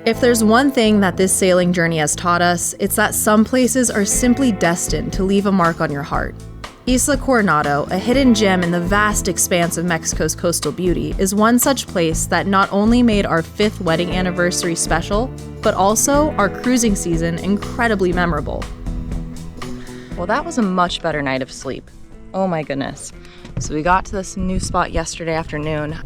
If there's one thing that this sailing journey has taught us, it's that some places are simply destined to leave a mark on your heart. Isla Coronado, a hidden gem in the vast expanse of Mexico's coastal beauty, is one such place that not only made our 5th wedding anniversary special, but also our cruising season incredibly memorable. Well, that was a much better night of sleep. Oh my goodness. So we got to this new spot yesterday afternoon.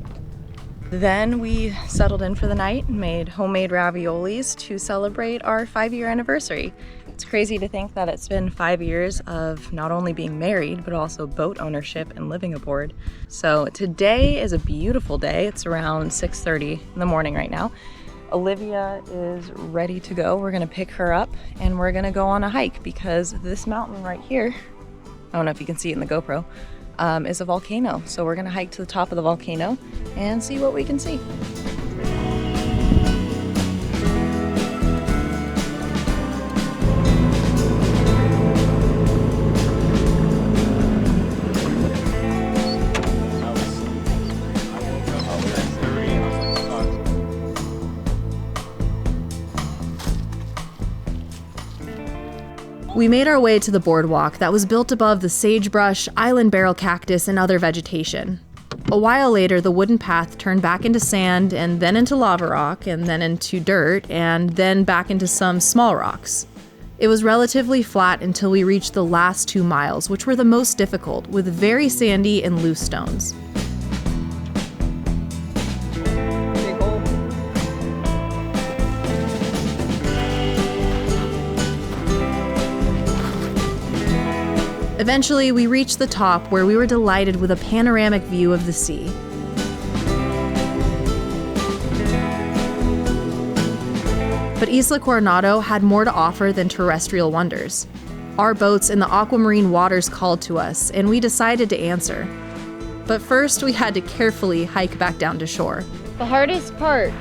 Then we settled in for the night and made homemade raviolis to celebrate our 5-year anniversary. It's crazy to think that it's been 5 years of not only being married, but also boat ownership and living aboard. So today is a beautiful day. It's around 6:30 in the morning right now. Olivia is ready to go. We're gonna pick her up and we're gonna go on a hike because this mountain right here, I don't know if you can see it in the GoPro, is a volcano. So we're gonna hike to the top of the volcano and see what we can see. We made our way to the boardwalk that was built above the sagebrush, island barrel cactus, and other vegetation. A while later, the wooden path turned back into sand, and then into lava rock, and then into dirt, and then back into some small rocks. It was relatively flat until we reached the last 2 miles, which were the most difficult, with very sandy and loose stones. Eventually, we reached the top where we were delighted with a panoramic view of the sea. But Isla Coronado had more to offer than terrestrial wonders. Our boats in the aquamarine waters called to us, and we decided to answer. But first, we had to carefully hike back down to shore. The hardest part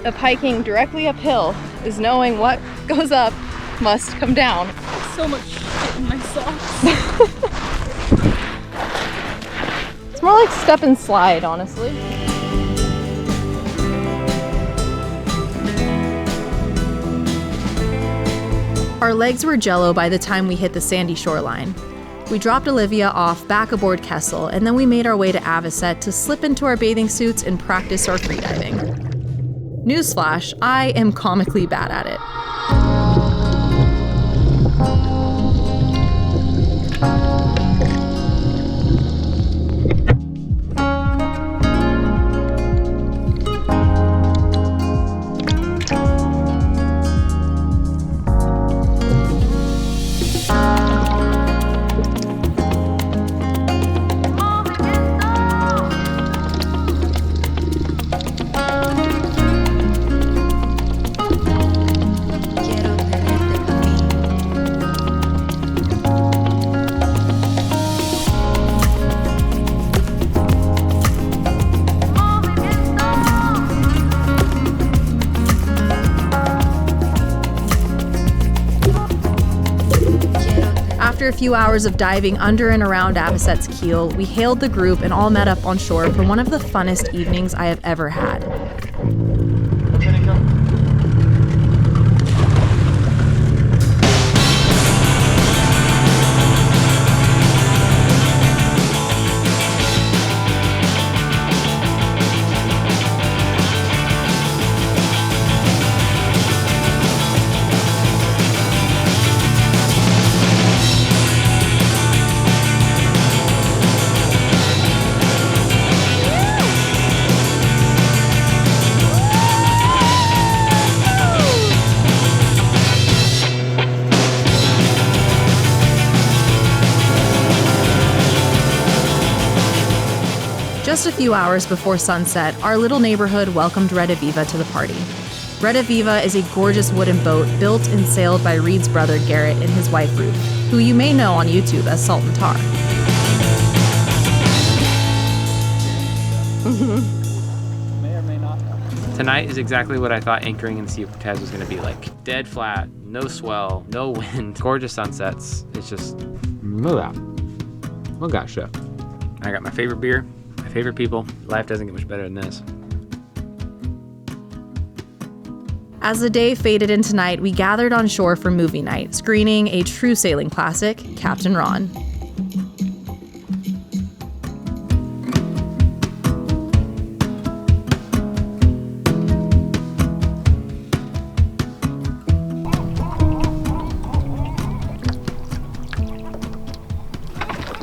of hiking directly uphill is knowing what goes up must come down. So much shit in my socks. It's more like step and slide, honestly. Our legs were jello by the time we hit the sandy shoreline. We dropped Olivia off back aboard Kessel, and then we made our way to Avocet to slip into our bathing suits and practice our freediving. Newsflash, I am comically bad at it. After a few hours of diving under and around Avocet's keel, we hailed the group and all met up on shore for one of the funnest evenings I have ever had. Just a few hours before sunset, our little neighborhood welcomed Reid to the party. Reid is a gorgeous wooden boat built and sailed by Reid's brother Garrett and his wife Ruth, who you may know on YouTube as Salt and Tar. May or may not. Tonight is exactly what I thought anchoring in the Sea of Cortez was going to be like. Dead flat, no swell, no wind, gorgeous sunsets. It's just, look at that. Look at that shit. I got my favorite beer, my favorite people. Life doesn't get much better than this. As the day faded into night, we gathered on shore for movie night, screening a true sailing classic, Captain Ron.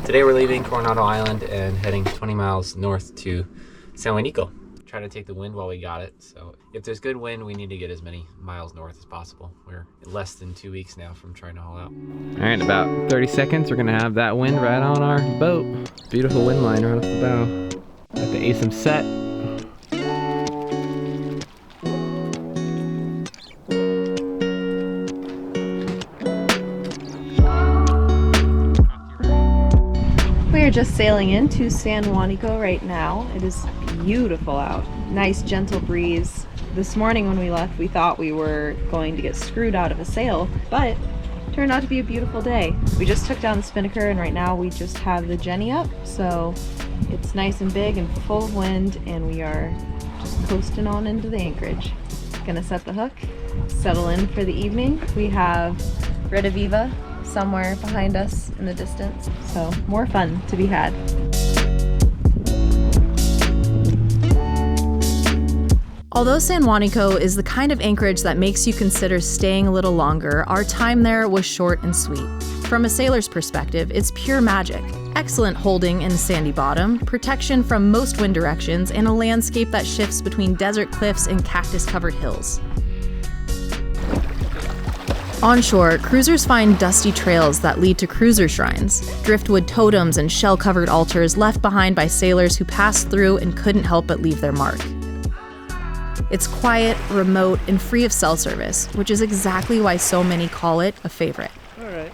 Today we're leaving Coronado Island and heading 20 miles north to San Juanico. Trying to take the wind while we got it. So if there's good wind, we need to get as many miles north as possible. We're less than 2 weeks now from trying to haul out. All right, in about 30 seconds, we're gonna have that wind right on our boat. Beautiful wind line right off the bow. Got the ASIM set. We are just sailing into San Juanico right now. It is beautiful out. Nice gentle breeze. This morning when we left, we thought we were going to get screwed out of a sail, but it turned out to be a beautiful day. We just took down the spinnaker and right now we just have the Jenny up, so it's nice and big and full of wind, and we are just coasting on into the Anchorage. Gonna set the hook, settle in for the evening. We have Reid somewhere behind us in the distance, so more fun to be had. Although San Juanico is the kind of anchorage that makes you consider staying a little longer, our time there was short and sweet. From a sailor's perspective, it's pure magic. Excellent holding in a sandy bottom, protection from most wind directions, and a landscape that shifts between desert cliffs and cactus-covered hills. Onshore, cruisers find dusty trails that lead to cruiser shrines, driftwood totems and shell-covered altars left behind by sailors who passed through and couldn't help but leave their mark. It's quiet, remote, and free of cell service, which is exactly why so many call it a favorite. All right.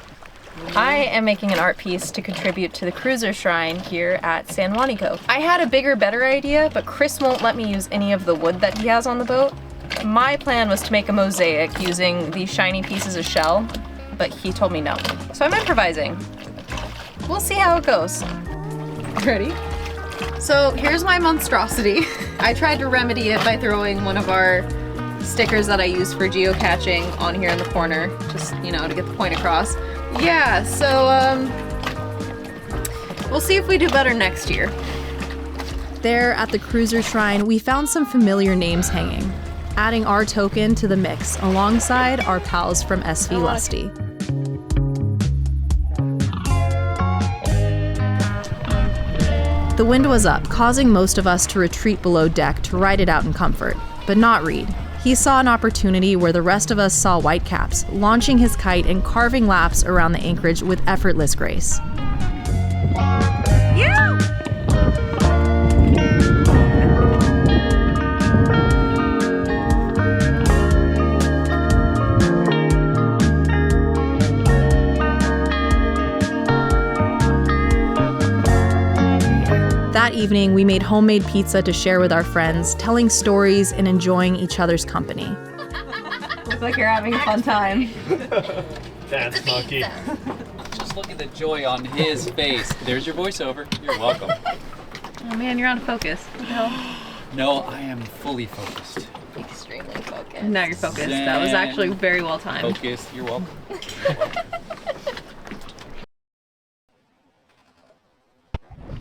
I am making an art piece to contribute to the cruiser shrine here at San Juanico. I had a bigger, better idea, but Chris won't let me use any of the wood that he has on the boat. My plan was to make a mosaic using these shiny pieces of shell, but he told me no. So I'm improvising. We'll see how it goes. Ready? So here's my monstrosity. I tried to remedy it by throwing one of our stickers that I use for geocaching on here in the corner, just, you know, to get the point across. Yeah, so we'll see if we do better next year. There at the cruiser shrine, we found some familiar names hanging, adding our token to the mix alongside our pals from SV Lusty. The wind was up, causing most of us to retreat below deck to ride it out in comfort, but not Reid. He saw an opportunity where the rest of us saw Whitecaps, launching his kite and carving laps around the anchorage with effortless grace. Yeah! That evening, we made homemade pizza to share with our friends, telling stories and enjoying each other's company. Looks like you're having a fun time. That's funky. Just look at the joy on his face. There's your voiceover. You're welcome. Oh man, you're out of focus. What the hell? No, I am fully focused. Extremely focused. Now you're focused. That was actually very well timed. Focused. You're welcome.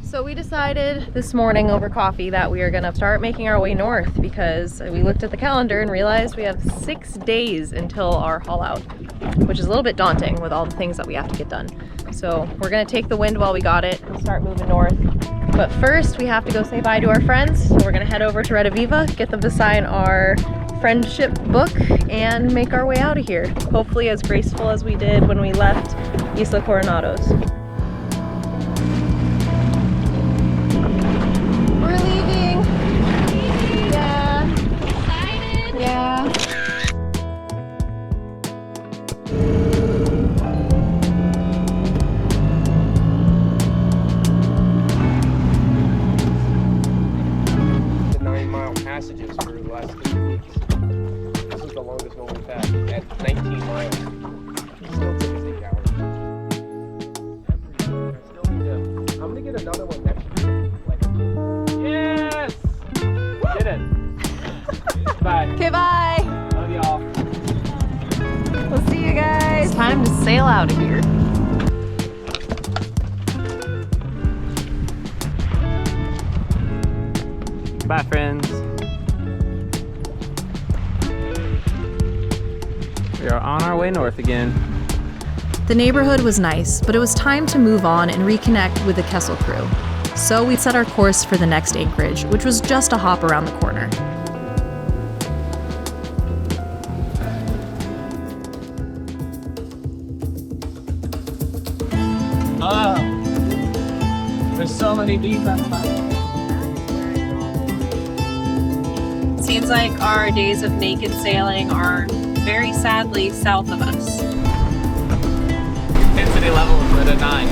So we decided this morning over coffee that we are gonna start making our way north because we looked at the calendar and realized we have 6 days until our haul out, which is a little bit daunting with all the things that we have to get done. So we're gonna take the wind while we got it and start moving north. But first we have to go say bye to our friends. So we're gonna head over to Reid, get them to sign our friendship book and make our way out of here. Hopefully as graceful as we did when we left Isla Coronados. Yeah. The 9-mile passages for the last 3 weeks. This is the longest one we've had at 19 miles. It still takes 8 hours. I'm gonna get another one next year. Yes! Did it. Bye. Okay, bye. Love y'all. out of here. Bye, friends. We are on our way north again. The neighborhood was nice, but it was time to move on and reconnect with the Kessel crew. So we set our course for the next Anchorage, which was just a hop around the corner. Oh, there's so many bees on fire. Seems like our days of naked sailing are very sadly south of us. Intensity level is at a 9.